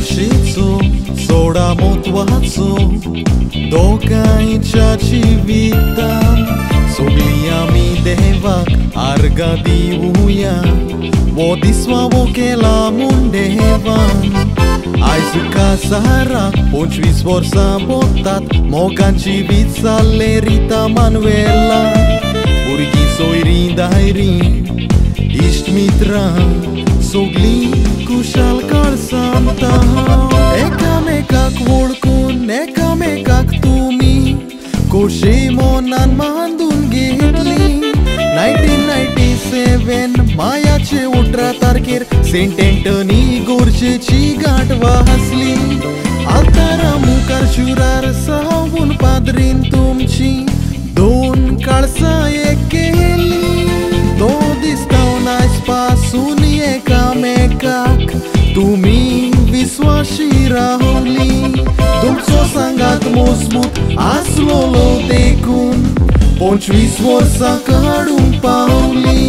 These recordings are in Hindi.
खोशेचो सोडा म्हत्वाचो दोगांयच्या जिवितान सगळीं आमी देवाक आर्गां दिवुया वो दिसवा वो केला म्हूण देवान आयज कासाराक 25 वर्सां बोतात मोगांची जिवीत जाल्ले रिता मानवेला भुरगीं सोयरीं दायरीं इश्ट मित्रां सगळीं कुशाल काळजांता एकामेकाक वळखून एकामेकाक तुमी खोशे मोनान बांदून घेतली 1997 मायाचे 18 तारखेर सेंट एंटनी गोरचेची गांठ वाजली आल्तारा मुखार शुरार सावून पाद्रीन तुमची दोन काळजां एक केली तो दिसताव आयज पासून एकामेकाक तुमी विश्वासी रावली तुमचो सांगात मजबूत आसलोलो देखून 25 वर्सां काडूंक पावली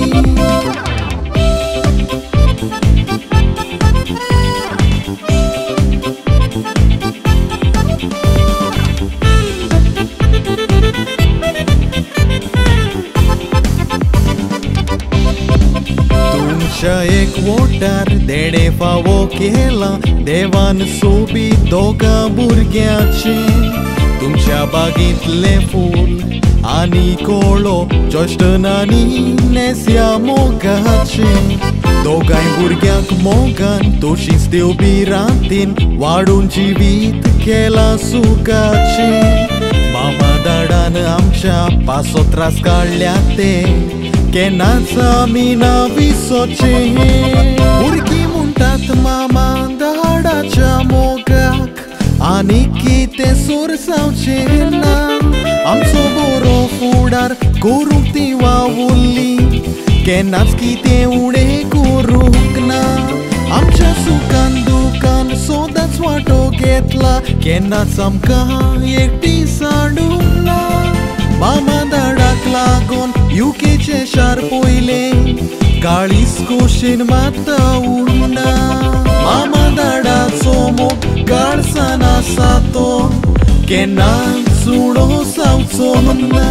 तुमच्या एक वोटार देडे फावो केला देवान सोबीत दोगा भुरग्याचे तुमच्या बागेंतले फूल आनी कोळो जॉस्टन आनी नेस्या मोगाचे दोगांय भुरग्यांक मोगान तशींच देव बी रातीन वाडून जिवीत केला सुखाचे मामा दाडान आमच्या पासो त्रास काडल्या ते केन्नाच आमी ना विसोचे भुरगीं म्हणटात मामा दाडाच्या मोगाक आनी कितें सोर जावचें ना आमचो बरो फुडार करूंक ती वावुरली केन्नाच कितें उणें करूंक ना आमच्या सुखान दुखान सोदांच वांटो घेतला केन्नाच आमकां एकटी साडूंक ना मामा दाडाक लागून युकेचे शार पयले काळीज खोशेन माता उरना मामा दाडाचो मोग काळजान आसा तो केन्नाच उणो जावचो ना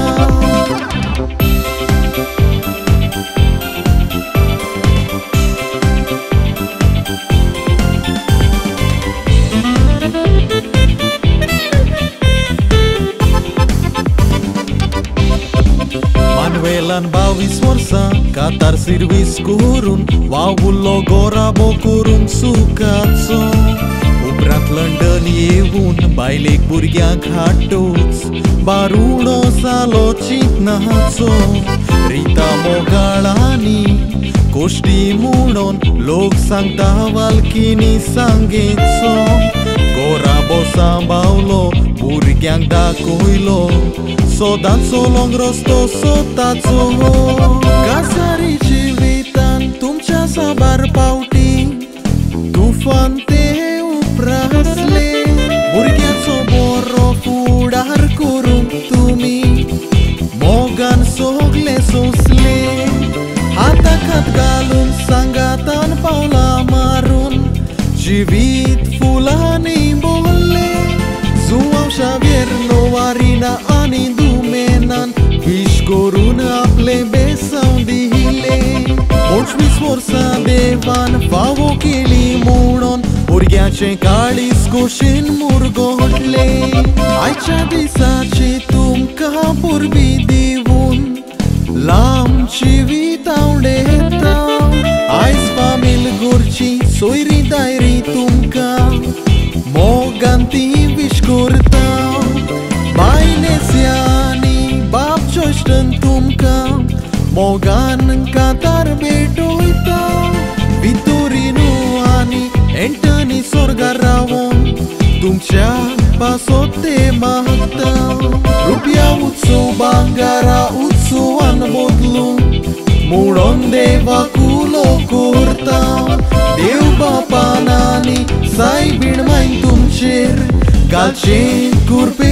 मानवेलान 22 वर्सां कातार सर्वीस करून वावुरलो गोराबो करून सुखाचो उपरांत लंडन येवून बायलेक भुरग्यांक हाडूच बारुणो जालो चिंतनाचो रिता मोगाळांनी कोश्टी म्हणून लोक सांगता वाल्किनी सांगेचो गोराबो सांबावलो भुरग्यांक दाखयलो सोदांचो लोंग रस्तो सोदाचो कासारी जिवितान तुमच्या साबार पावटी तुफान ते उपरासले भुरग्याचो बरो फुडार करूंक तुमी मोगान सगळे सोंसले हाताक हात घालून सांगातान पावलां मारून जिवीत फुलांनी भरले जुआंव शावेर लोवारिना आनी दुमेनान विश करून आपले बेसांव दिले 25 वर्सां देवान फावो केली म्हणून भुरग्याचे काळीज खोशेन मुरगोटले आयच्या दिसाची तुमकां परबी दिवून लांब जिवीत आवडेता आयज फामील गोरची सोयरी दायरी तुमकां मोगान ती विश करता बायनेस्या आनी बाप जॉस्टन तुमकां मोगान कातार भेटोयता वितोरिनो आनी एंटनी स्वर्गार रावून तुमच्या पासो ते मागता रुपया उत्सव भांगारा उत्सवान बदलूंक म्हणून देवाक उलो करता देव बापान आनी सायबीण माय तुमचेर घालचें कुरपे